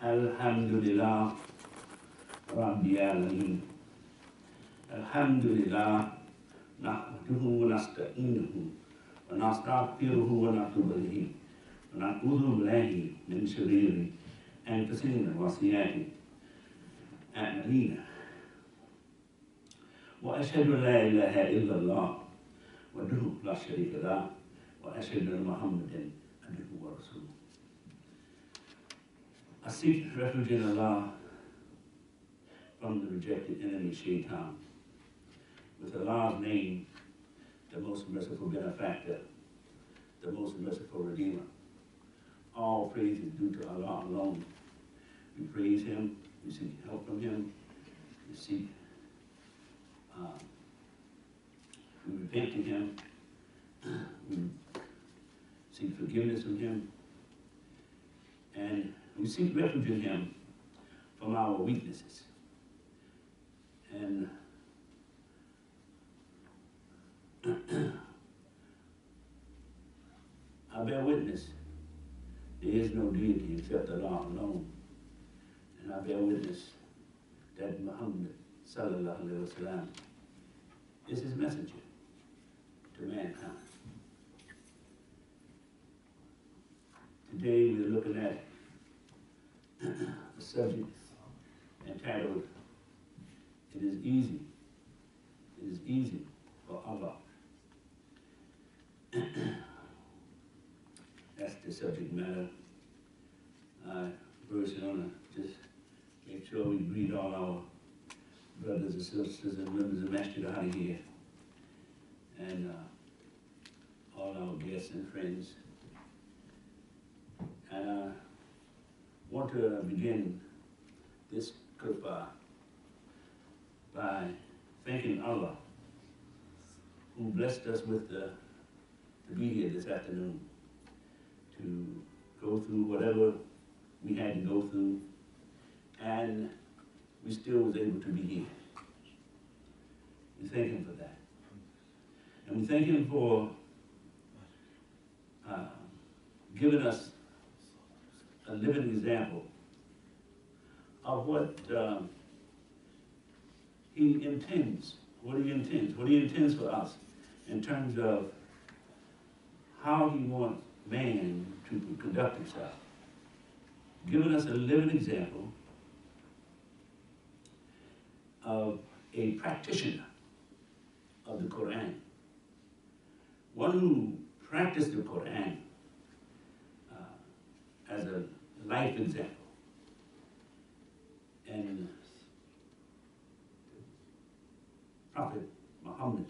Alhamdulillah Rabbil Alameen. Alhamdulillah nahmaduhu wa nasta'inuhu wa nastaghfiruhu wa natubu ilayhi wa na'udhu billahi min shururi anfusina wa sayyiati a'malina. Wa ashhadu an la ilaha illallah wahdahu la sharika lahu wa ashhadu anna Muhammadan abduhu wa rasuluh. I seek refuge in Allah from the rejected enemy Shaitan. With Allah's name, the most merciful benefactor, the most merciful redeemer. All praise is due to Allah alone. We praise Him, we seek help from Him, we repent to Him, we seek forgiveness from Him, and we seek refuge in Him from our weaknesses. And I bear witness, there is no deity except Allah alone. And I bear witness that Muhammad sallallahu alaihi wasallam is His messenger to mankind. Today we're looking at a subject entitled, It is easy for Allah. That's the subject matter. I first want to just make sure we greet all our brothers and sisters and members of Masjid Al Hadi here, and all our guests and friends. And I want to begin this khutbah by thanking Allah, who blessed us with to be here this afternoon, to go through whatever we had to go through, and we still was able to be here. We thank Him for that. And we thank Him for giving us a living example of what He intends for us in terms of how He wants man to conduct himself. Giving us a living example of a practitioner of the Quran, one who practiced the Quran as a life example. And Prophet Muhammad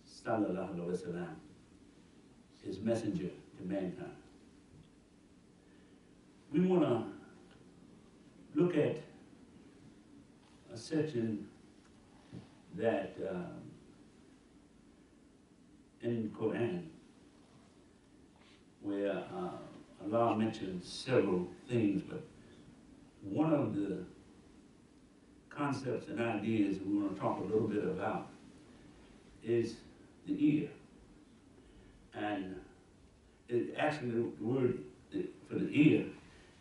sallallahu alaihi wasallam, His messenger to mankind. We want to look at a section that in Quran where Allah mentions several things, but one of the concepts and ideas we want to talk a little bit about is the ear. And it actually, the word for the ear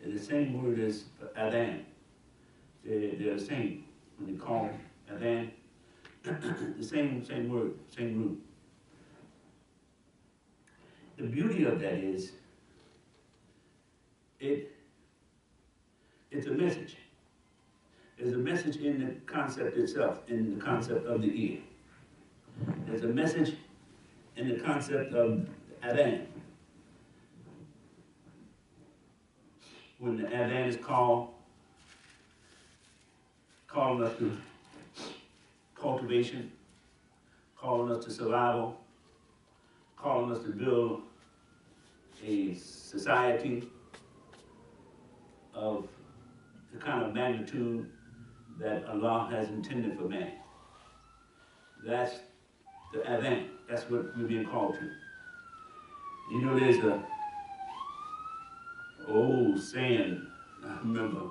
is the same word as adhan. They're the same. When they call adhan, the same word, same root. The beauty of that is it's a message. There's a message in the concept itself, in the concept of the ear. There's a message in the concept of adhan. When the adhan is calling us to cultivation, calling us to survival, calling us to build a society of the kind of magnitude that Allah has intended for man. That's the adhan. That's what we're being called to. You know, there's a old saying, I remember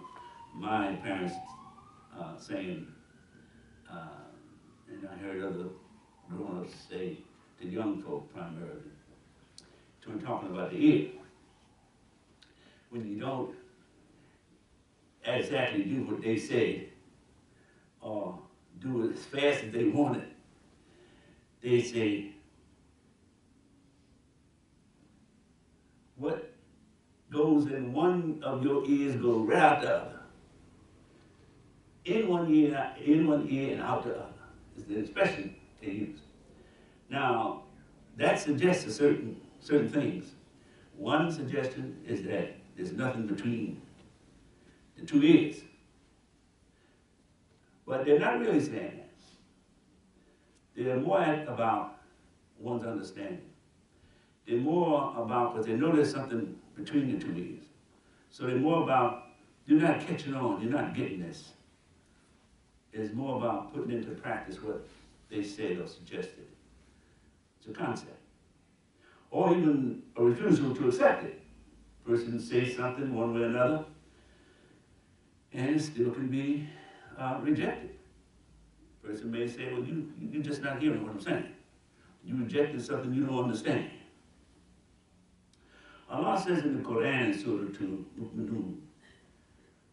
my parents saying, and I heard other grown-ups say to young folk primarily, when talking about the ear. When you don't exactly do what they said or do it as fast as they wanted. They say, what goes in one of your ears goes right out the other. In one ear and out the other is the expression they use. Now, that suggests certain things. One suggestion is that there's nothing between the two ears. But they're not really saying that. They're more about one's understanding. They're more about, because they know there's something between the two ears. So they're more about, you're not catching on, you're not getting this. It's more about putting into practice what they said or suggested. It's a concept. Or even a refusal to accept it. Person says something one way or another, and it still can be rejected. Person may say, well, you're just not hearing what I'm saying. You rejected something you don't understand. Allah says in the Quran in Surah 2, Mu'minun,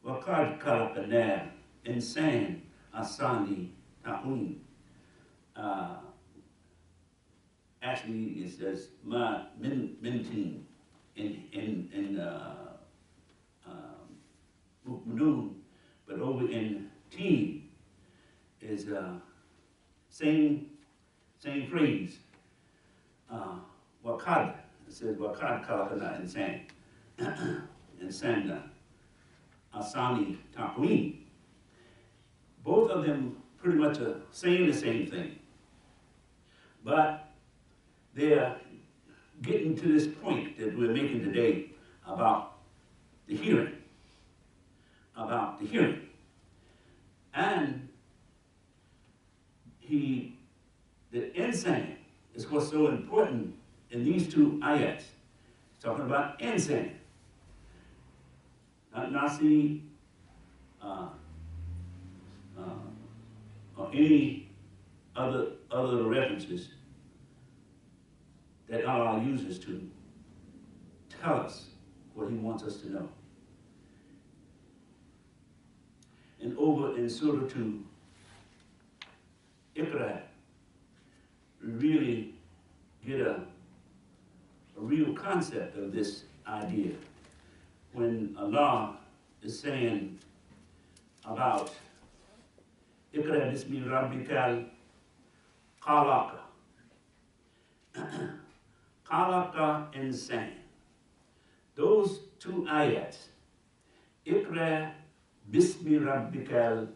وَقَدْ خَلَقْنَا إِنسَانَ أَحْسَنَ تَقْوِيمًا. Actually, it says ma min in Mu'minun, but over in teen is same phrase. Waqad, it says waqad khalaqna insan asani taqwim. Both of them pretty much are saying the same thing, but they're getting to this point that we're making today about the hearing. And the insan is what's so important in these two ayats. It's talking about insan. Not nasi, or any other references that Allah uses to tell us what He wants us to know. And over in Surah 2, Iqra, we really get a real concept of this idea. When Allah is saying about Iqra bismi rabbikal khalaqa. Khalaqa insan. Those two ayats, Iqra bismi rabbikal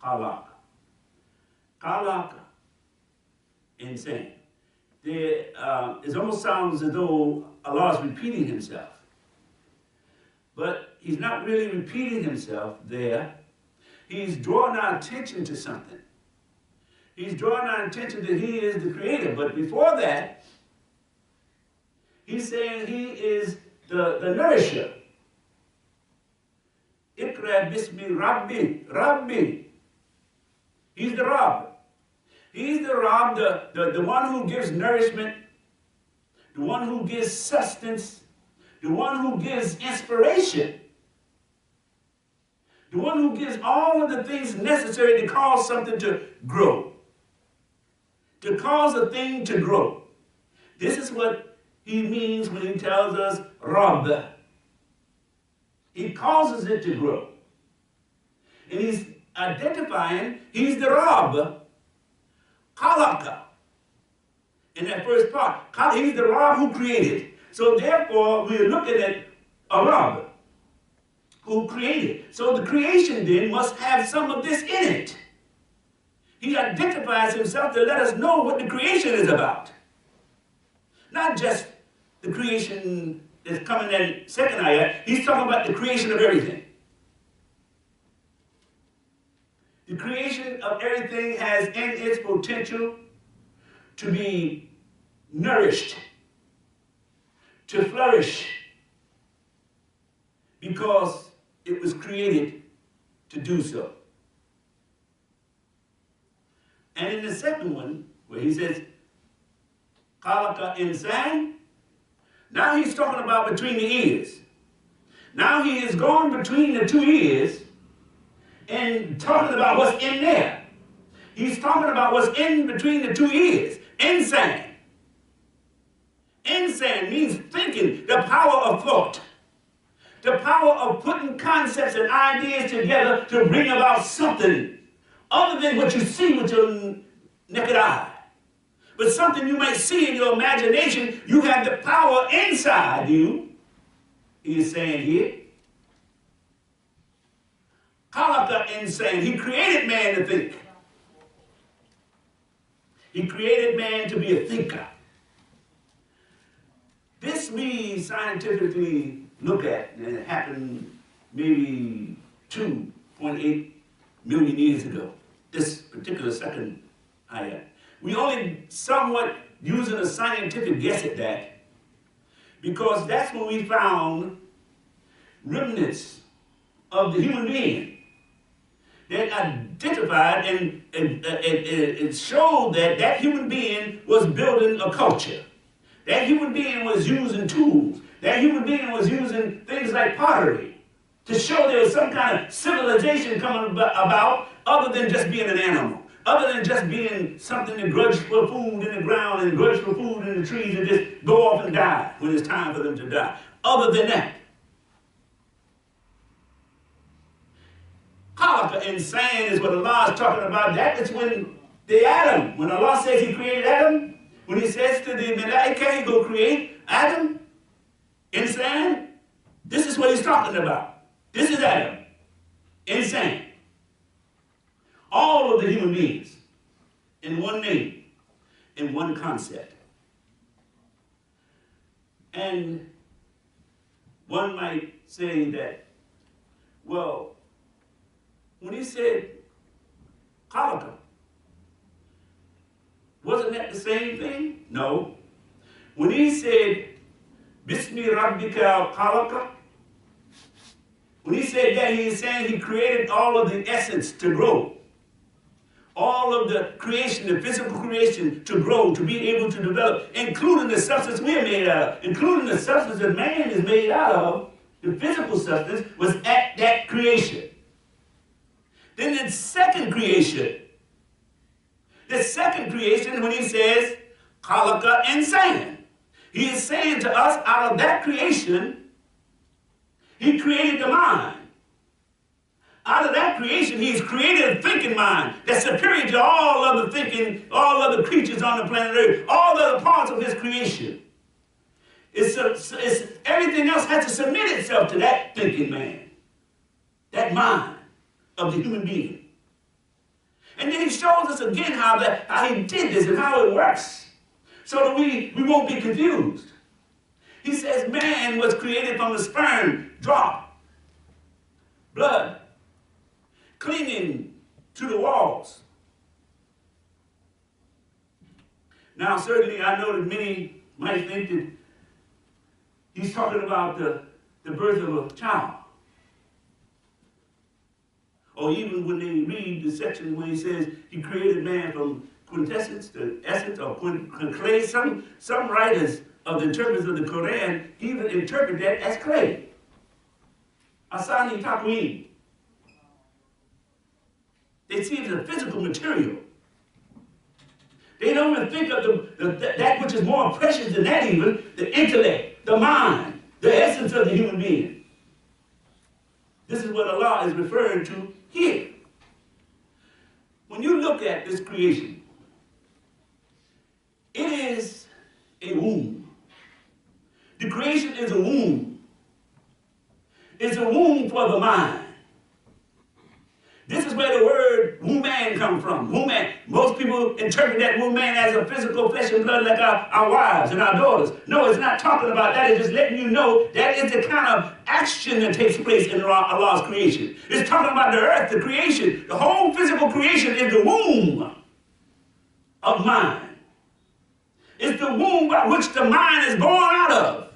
khalaqa. Khalaqa insan. It almost sounds as though Allah is repeating Himself. But He's not really repeating Himself there. He's drawing our attention to something. He's drawing our attention that He is the Creator. But before that, He's saying He is the nourisher. Iqra bismi Rabbi. He's the Rabb. He's the Rabb, the one who gives nourishment, the one who gives sustenance, the one who gives inspiration, the one who gives all of the things necessary to cause something to grow, to cause a thing to grow. This is what He means when He tells us Rabb. He causes it to grow. And He's identifying He's the Rabb. Khalaqa. In that first part, He's the Rabb who created. So therefore, we're looking at a Rabb who created. So the creation then must have some of this in it. He identifies Himself to let us know what the creation is about. Not just the creation that's coming in second ayah. He's talking about the creation of everything. The creation of everything has in its potential to be nourished, to flourish, because it was created to do so. And in the second one, where He says, Khalaqa insan, now He's talking about between the ears. Now He is going between the two ears and talking about what's in there. He's talking about what's in between the two ears. Insane. Insane means thinking, the power of thought. The power of putting concepts and ideas together to bring about something other than what you see with your naked eye. But something you might see in your imagination, you have the power inside you. He is saying here. Khalaqa insane. He created man to think. He created man to be a thinker. This we scientifically look at, and it happened maybe 2.8 million years ago. This particular second ayah. We only somewhat using a scientific guess at that, because that's when we found remnants of the human being that identified and it showed that that human being was building a culture. That human being was using tools. That human being was using things like pottery to show there was some kind of civilization coming about other than just being an animal. Other than just being something that grudge for food in the ground and grudge for food in the trees and just go off and die when it's time for them to die. Other than that. Khalaqa insane is what Allah is talking about. That is when the Adam, when Allah says He created Adam, when He says to the Malaika, He go create Adam, insane, this is what He's talking about. This is Adam, insane. All of the human beings in one name, in one concept. And one might say that, well, when He said khalaqa, wasn't that the same thing? No. When He said Bismi Rabbika khalaqa, when He said that, He is saying He created all of the essence to grow. All of the creation, the physical creation to grow, to be able to develop, including the substance we are made out of, including the substance that man is made out of, the physical substance was at that creation. Then the second creation, when He says, khalaqa insane, He is saying to us, out of that creation, He created the mind. Out of that creation, He's created a thinking mind that's superior to all other thinking, all other creatures on the planet Earth, all other parts of His creation. Everything else has to submit itself to that thinking man, that mind of the human being. And then He shows us again how He did this and how it works, so that we won't be confused. He says man was created from a sperm drop, blood, clinging to the walls. Now, certainly, I know that many might think that He's talking about the birth of a child. Or even when they read the section when He says He created man from quintessence to essence or clay, some writers of the interpreters of the Quran even interpret that as clay. Asani Takween. They see it as a physical material. They don't even think of that which is more precious than that even, the intellect, the mind, the essence of the human being. This is what Allah is referring to here. When you look at this creation, it is a womb. The creation is a womb. It's a womb for the mind. This is where the word woman comes from. Woman. Most people interpret that woman as a physical flesh and blood like our wives and our daughters. No, it's not talking about that. It's just letting you know that is the kind of action that takes place in Allah's creation. It's talking about the earth, the creation. The whole physical creation is the womb of mind. It's the womb by which the mind is born out of.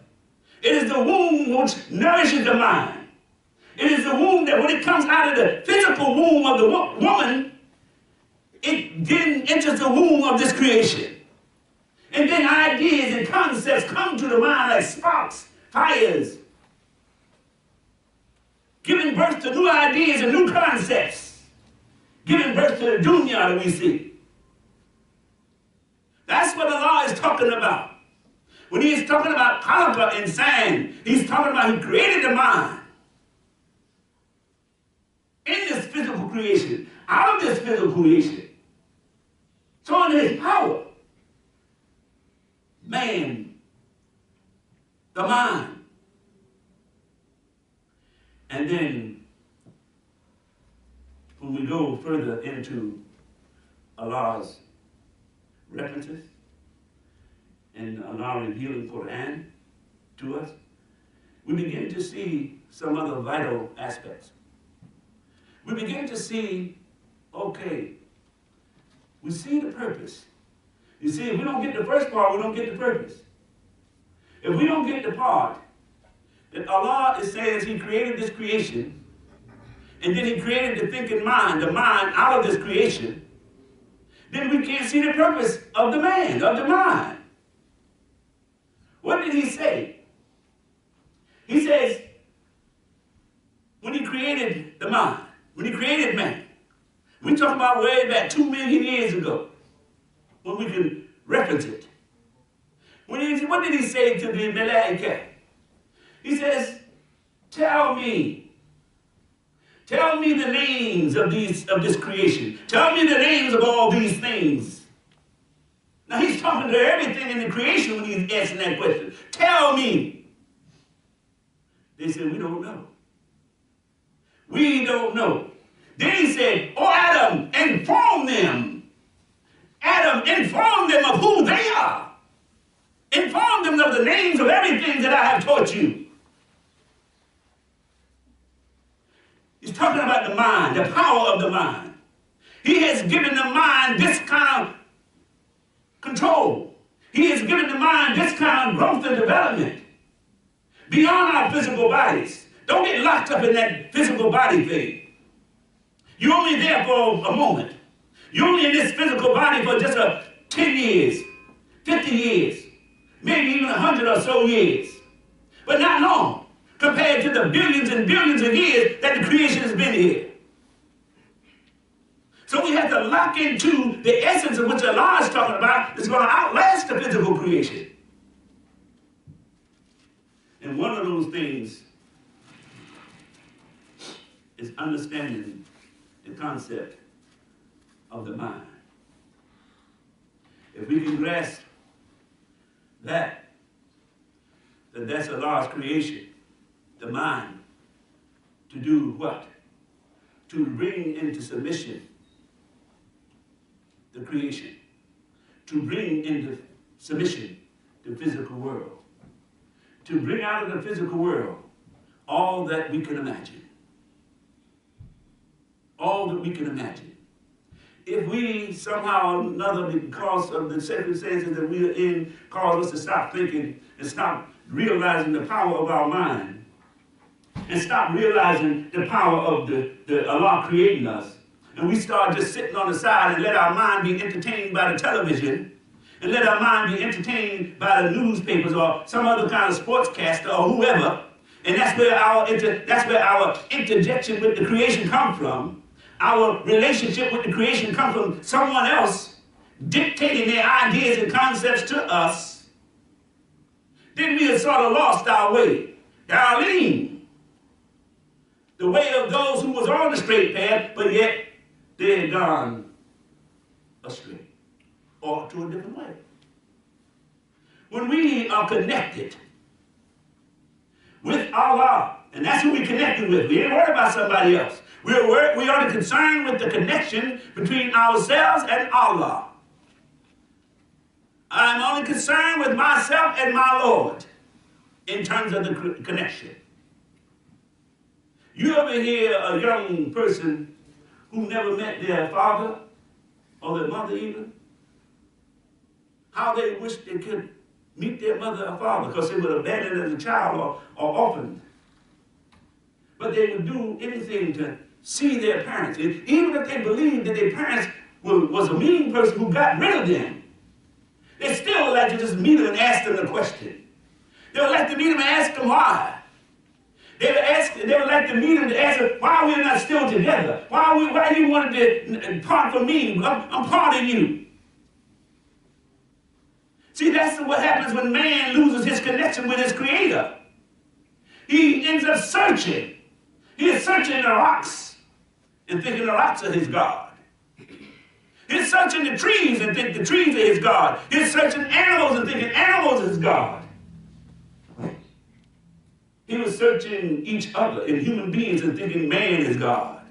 It is the womb which nourishes the mind. It is the womb that when it comes out of the physical womb of the woman, it then enters the womb of this creation. And then ideas and concepts come to the mind like sparks, fires, giving birth to new ideas and new concepts. giving birth to the dunya that we see. That's what Allah is talking about. When he is talking about khalaqa and sand, he's talking about he created the mind in this physical creation, out of this physical creation, showing his power. Man, the mind. And then, when we go further into Allah's references and Allah revealing Quran to us, we begin to see some other vital aspects. We begin to see, okay, we see the purpose. You see, if we don't get the first part, we don't get the purpose. If we don't get the part that Allah is saying he created this creation, and then he created the thinking mind, the mind out of this creation, then we can't see the purpose of the man, of the mind. What did he say? He says, when he created the mind, when he created man, we talk about way back 2 million years ago, when we can reference it. What did he say to the Malaika? He says, tell me the names of this creation. Tell me the names of all these things. Now he's talking to everything in the creation when he's asking that question. Tell me. They said, we don't know. We don't know. Then he said, oh Adam, inform them. Adam, inform them of who they are. Inform them of the names of everything that I have taught you. He's talking about the mind, the power of the mind. He has given the mind this kind of control. He has given the mind this kind of growth and development beyond our physical bodies. Don't get locked up in that physical body thing. You're only there for a moment. You're only in this physical body for just 10 years, 50 years, maybe even 100 or so years. But not long compared to the billions and billions of years that the creation has been here. So we have to lock into the essence of which Allah is talking about that's going to outlast the physical creation. And one of those things is understanding the concept of the mind. If we can grasp that that's Allah's creation, the mind, to do what? To bring into submission the creation, to bring into submission the physical world, to bring out of the physical world all that we can imagine. All that we can imagine. If we somehow or another, because of the circumstances that we are in, cause us to stop thinking and stop realizing the power of our mind, and stop realizing the power of the Allah creating us, and we start just sitting on the side and let our mind be entertained by the television, and let our mind be entertained by the newspapers or some other kind of sportscaster or whoever, and that's where our interjection with the creation comes from. Our relationship with the creation comes from someone else dictating their ideas and concepts to us. Then we have sort of lost our way. Darlene, the way of those who was on the straight path, but yet they had gone astray or to a different way. When we are connected with Allah, and that's who we connected with. We ain't worried about somebody else. We are concerned with the connection between ourselves and Allah. I'm only concerned with myself and my Lord in terms of the connection. You ever hear a young person who never met their father or their mother even, how they wish they could meet their mother or father because they were abandoned as a child or orphaned. But they would do anything to see their parents. Even if they believed that their parents was a mean person who got rid of them, they still would like to just meet them and ask them the question. They would like to meet them and ask them why. They would like to meet him to ask him, why are we not still together? Why you wanted to part from me? I'm part of you. See, that's what happens when man loses his connection with his creator. He ends up searching. He is searching the rocks and thinking the rocks are his God. He's searching the trees and thinking the trees are his God. He's searching animals and thinking animals is God. He was searching each other in human beings and thinking man is God.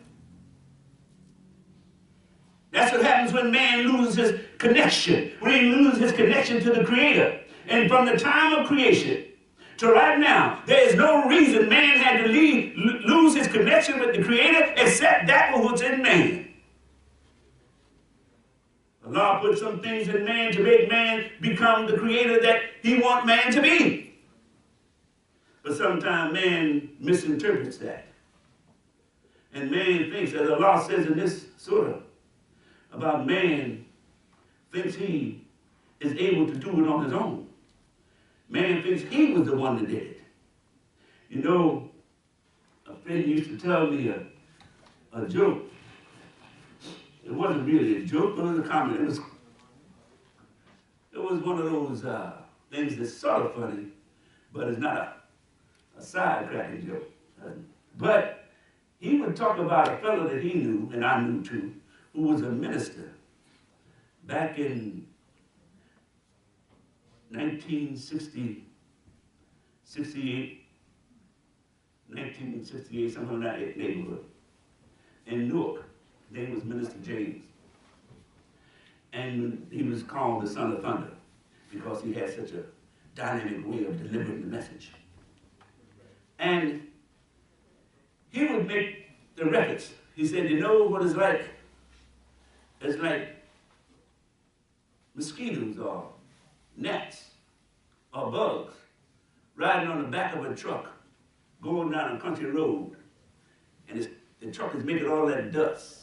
That's what happens when man loses his connection, when he loses his connection to the Creator. And from the time of creation to right now, there is no reason man had to lose his connection with the Creator except that was in man. Allah put some things in man to make man become the creator that he wants man to be. But sometimes man misinterprets that. And man thinks, as Allah says in this surah, about man thinks he is able to do it on his own. Man thinks he was the one that did it. You know, a friend used to tell me a joke. It wasn't really a joke, but it was a comment. It was one of those things that's sort of funny, but it's not a side-cracking joke. But he would talk about a fellow that he knew, and I knew too, who was a minister back in 1968, somewhere in that neighborhood, in Newark. His name was Minister James. And he was called the Son of Thunder because he had such a dynamic way of delivering the message. And he would make the records. He said, you know what it's like? It's like mosquitoes or gnats or bugs riding on the back of a truck going down a country road. And the truck is making all that dust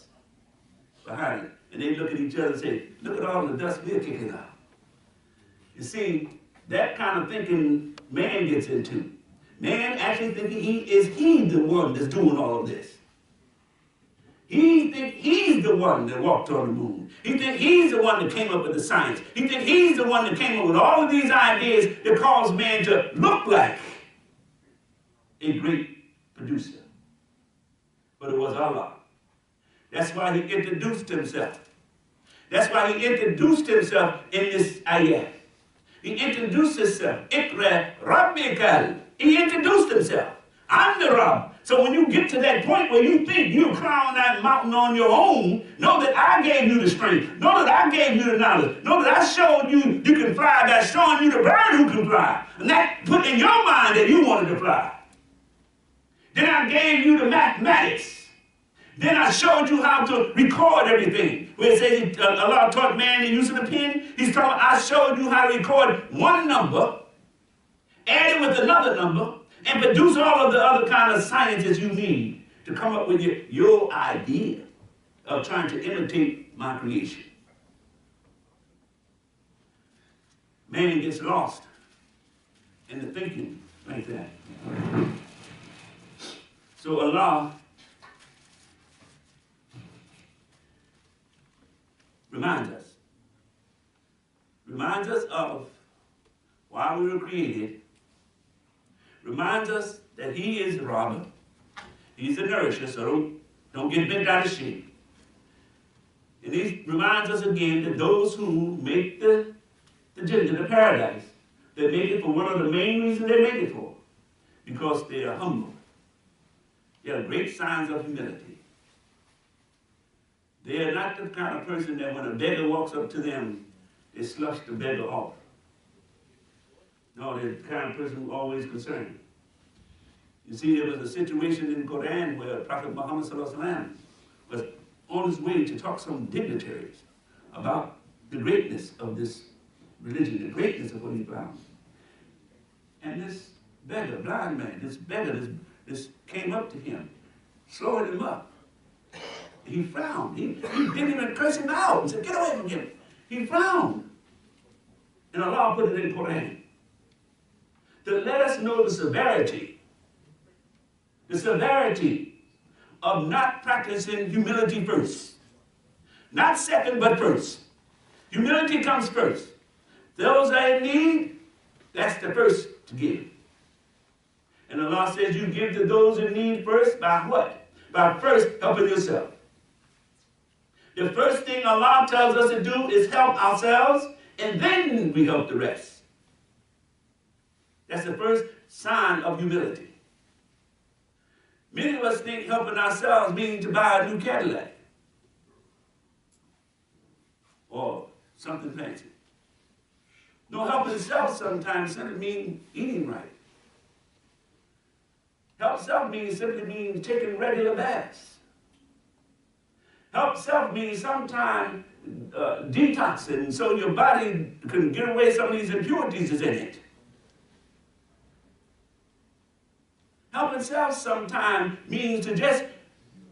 behind it. And they look at each other and say, look at all the dust we're kicking out. You see, that kind of thinking man gets into. Man actually thinking he the one that's doing all of this. He thinks he's the one that walked on the moon. He thinks he's the one that came up with the science. He thinks he's the one that came up with all of these ideas that cause man to look like a great producer. But it was Allah. That's why he introduced himself. That's why he introduced himself in this ayah. He introduced himself. Ikra Rabbikal. He introduced himself. I'm the Rabb. So when you get to that point where you think you climb that mountain on your own, know that I gave you the strength. Know that I gave you the knowledge. Know that I showed you you can fly by showing you the bird who can fly. And that put in your mind that you wanted to fly. Then I gave you the mathematics. Then I showed you how to record everything. Where it says Allah taught man the use of the pen. He's talking, I showed you how to record one number, add it with another number, and produce all of the other kind of sciences you need to come up with your idea of trying to imitate my creation. Man gets lost in the thinking like that. So Allah reminds us of why we were created, reminds us that he is the Rabb, he's the nourisher, so don't get bent out of shape. And he reminds us again that those who make the Jannah, the paradise, they make it for one of the main reasons they make it for, because they are humble. They have great signs of humility. They are not the kind of person that when a beggar walks up to them, they slush the beggar off. No, they're the kind of person who's always concerned. You see, there was a situation in the Quran where Prophet Muhammad was on his way to talk to some dignitaries about the greatness of this religion, the greatness of what he found. And this beggar, blind man, this beggar, this came up to him, slowing him up. He frowned. He didn't even curse him out and said, get away from him. He frowned. And Allah put it in the Quran to let us know the severity the severity of not practicing humility first. Not second, but first. Humility comes first. Those that are in need, that's the first to give. And the law says you give to those in need first by what? By first helping yourself. The first thing Allah tells us to do is help ourselves, and then we help the rest. That's the first sign of humility. Many of us think helping ourselves means to buy a new Cadillac or something fancy. No, helping self sometimes simply means eating right. Help self simply means taking regular baths. Help self means sometimes detoxing so your body can get away some of these impurities that's in it. Helping self sometimes means to just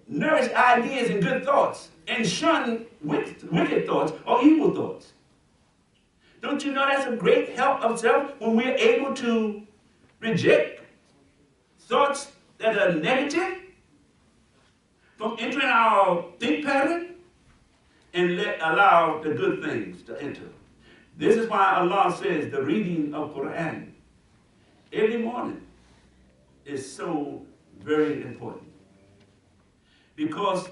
nourish ideas and good thoughts and shun wicked thoughts or evil thoughts. Don't you know that's a great help of self when we're able to reject thoughts that are negative from entering our think pattern and allow the good things to enter. This is why Allah says the reading of Quran every morning is so very important. Because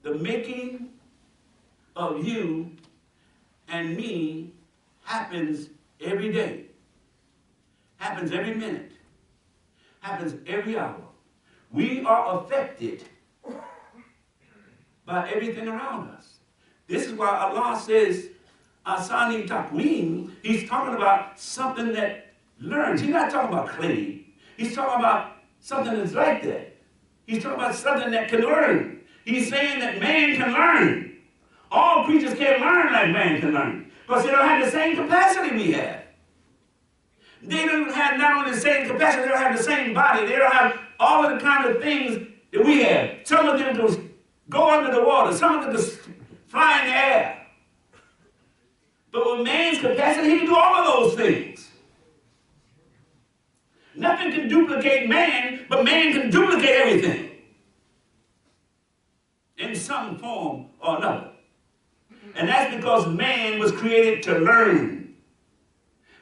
the making of you and me happens every day, happens every minute, happens every hour. We are affected by everything around us. This is why Allah says, Asani Takween, He's talking about something that learns. He's not talking about clay. He's talking about something that's like that. He's talking about something that can learn. He's saying that man can learn. All creatures can't learn like man can learn because they don't have the same capacity we have. They don't have not only the same capacity, they don't have the same body. They don't have all of the kind of things that we have. Some of them can go under the water. Some of them can fly in the air. But with man's capacity, he can do all of those things. Nothing can duplicate man, but man can duplicate everything in some form or another. And that's because man was created to learn.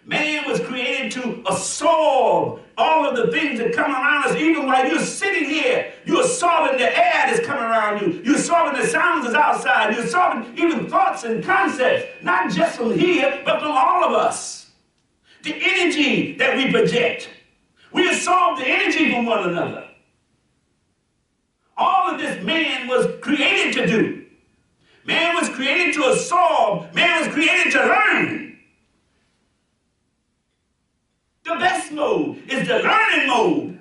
Man was created to absorb all of the things that come around us. Even while you're sitting here, you're absorbing the air that's coming around you. You're absorbing the sounds that's outside. You're absorbing even thoughts and concepts, not just from here, but from all of us. The energy that we project. We absorb the energy from one another. All of this man was created to do. Man was created to absorb. Man was created to learn. The best mode is the learning mode.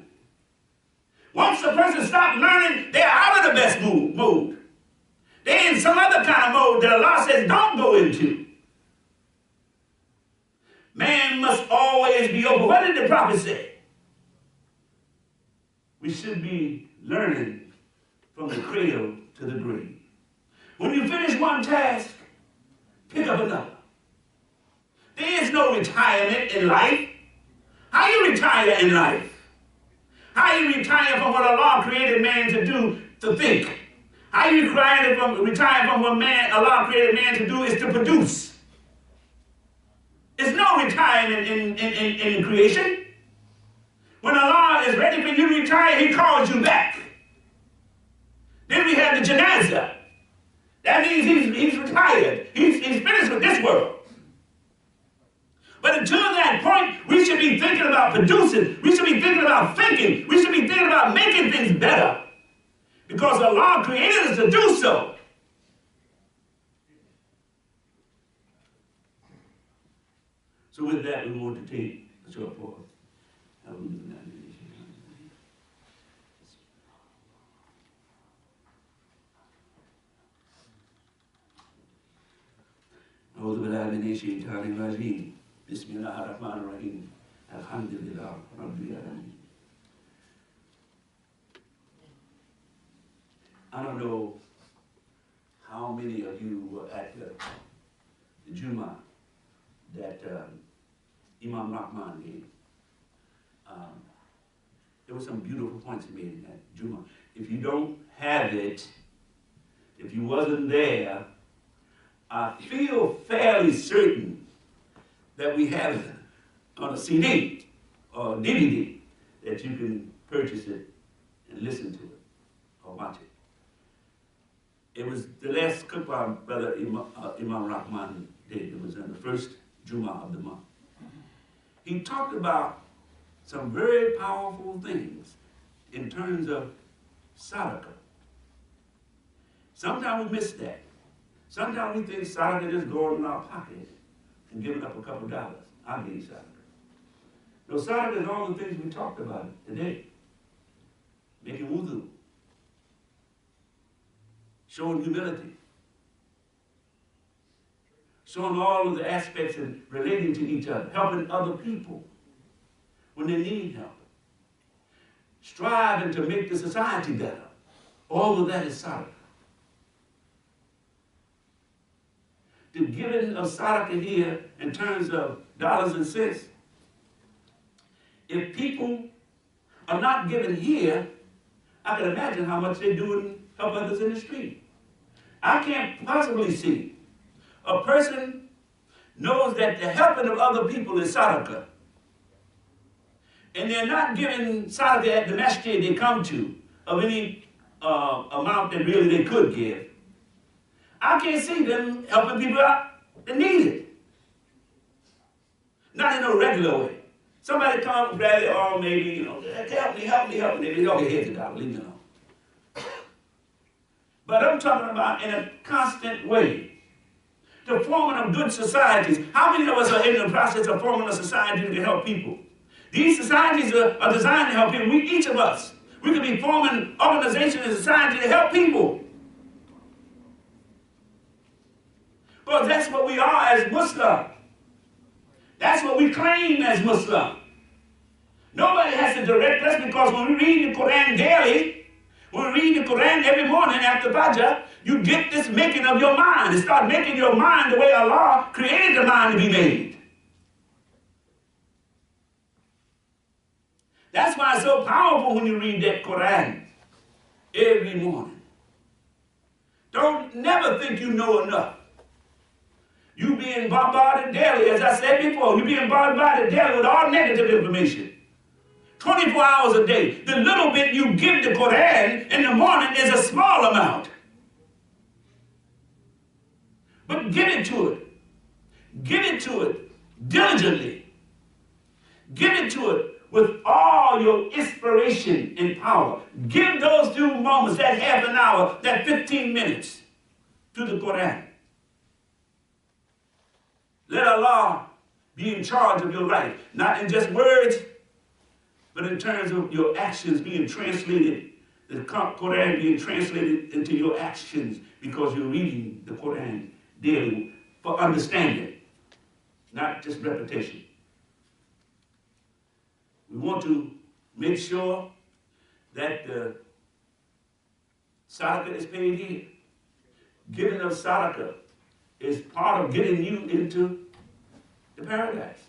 Once a person stops learning, they're out of the best mode. They're in some other kind of mode that Allah says don't go into. Man must always be open. What did the prophet say? We should be learning from the cradle to the grave. When you finish one task, pick up another. There is no retirement in life. How you retire in life? How you retire from what Allah created man to do, to think? How you retire from what Allah created man to do is to produce. There's no retirement in creation. When Allah is ready for you to retire, He calls you back. Then we have the janazah. That means he's retired. He's finished with this world. But until that point, we should be thinking about producing. We should be thinking about thinking. We should be thinking about making things better. Because Allah created us to do so. So with that, we want to take a short pause. أعوذ بالله من الشيطان الرجيم بسم الله الرحمن الرحيم الحمد لله رب العالمين. I don't know how many of you were at the Jumuah that Imam Rahman gave. There were some beautiful points he made in that Jumu'ah. If you don't have it, if you wasn't there, I feel fairly certain that we have it on a CD or DVD that you can purchase it and listen to it or watch it. It was the last khutbah Brother Imam Rahman did. It was in the first Jumu'ah of the month. He talked about some very powerful things in terms of sadaqah. Sometimes we miss that. Sometimes we think sadaqah just going in our pocket and giving up a couple of dollars. I'll give you sadaqah. No, sadaqah is all the things we talked about today. Making wudu. Showing humility. Showing all of the aspects and relating to each other. Helping other people when they need help. Striving to make the society better. All of that is sadaqah. The giving of sadaqah here in terms of dollars and cents, if people are not giving here, I can imagine how much they do and help others in the street. I can't possibly see a person knows that the helping of other people is sadaqah, and they're not giving sadaqah at the masjid they come to of any amount that really they could give. I can't see them helping people out that need it. Not in a regular way. Somebody comes, grab their arm, maybe, you know, help me, help me, help me. They go, okay, here's the dollar, leave me alone. But I'm talking about in a constant way. The forming of good societies. How many of us are in the process of forming a society to help people? These societies are designed to help people. Each of us, we could be forming organizations and society to help people. Because that's what we are as Muslim. That's what we claim as Muslim. Nobody has to direct us, because when we read the Quran daily, when we read the Quran every morning after Fajr, you get this making of your mind. It starts making your mind the way Allah created the mind to be made. That's why it's so powerful when you read that Quran every morning. Don't never think you know enough. You being bombarded daily, as I said before, you're being bombarded daily with all negative information. 24 hours a day. The little bit you give the Quran in the morning is a small amount. But give it to it. Give it to it diligently. Give it to it with all your inspiration and power. Give those few moments, that half an hour, that 15 minutes to the Quran. Let Allah be in charge of your life, not in just words, but in terms of your actions being translated, the Quran being translated into your actions, because you're reading the Quran daily for understanding, not just repetition. We want to make sure that the sadaqah is paid here. Giving of sadaqah is part of getting you into the paradise.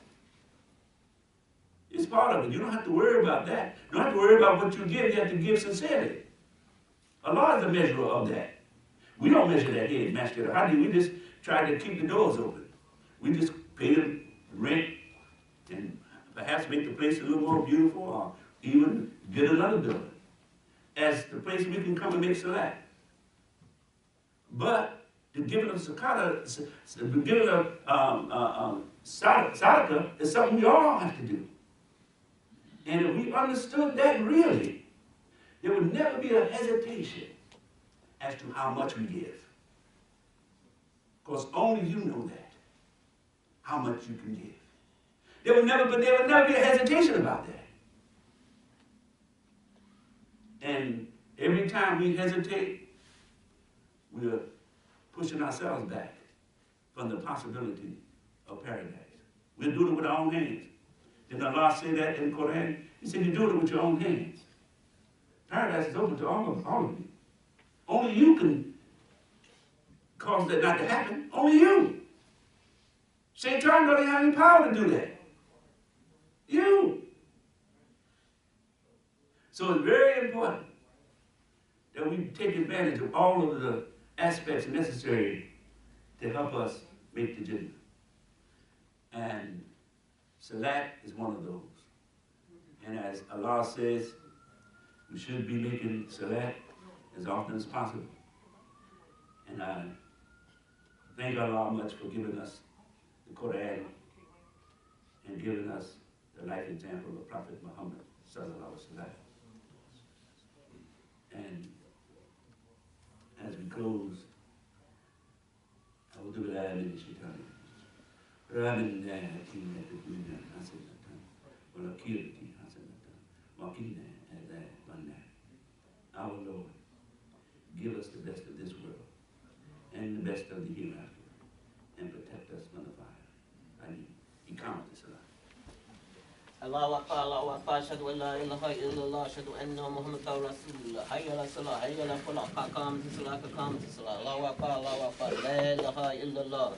It's part of it. You don't have to worry about that. You don't have to worry about what you give. You have to give sincerely. Allah is the measurer of that. We don't measure that here at Masjid Al Hadi. We just try to keep the doors open. We just pay the rent and perhaps make the place a little more beautiful, or even get another building as the place we can come and make salat. But the giving of zakah, the giving of sadaqah is something we all have to do. And if we understood that really, there would never be a hesitation as to how much we give. Because only you know that, how much you can give. There would never be a hesitation about that. And every time we hesitate, we're pushing ourselves back from the possibility of paradise. We're doing it with our own hands. Did Allah say that in the Quran? He said, you're doing it with your own hands. Paradise is open to all of you. Only you can cause that not to happen. Only you. Shaitan doesn't have any power to do that. You. So it's very important that we take advantage of all of the aspects necessary to help us make the Jannah. And Salat is one of those. And as Allah says, we should be making Salat as often as possible. And I thank Allah much for giving us the Quran and giving us the life example of Prophet Muhammad sallallahu alaihi wasallam. And as we close, I will do that in the Shaitan. Rabbin la hakim la taduna hasanatan wa la kirati hasanatan wa qina adhaban. Our Lord, give us the best of this world and the best of the hereafter, and protect us from the fire. I mean, he counted this alive. الله أكبر الله أكبر أشهد أن لا إله إلا الله أشهد أن محمدا رسول الله حي على الصلاة حي على الفلاح قامت الصلاة قامت الصلاة الله أكبر لا إله إلا الله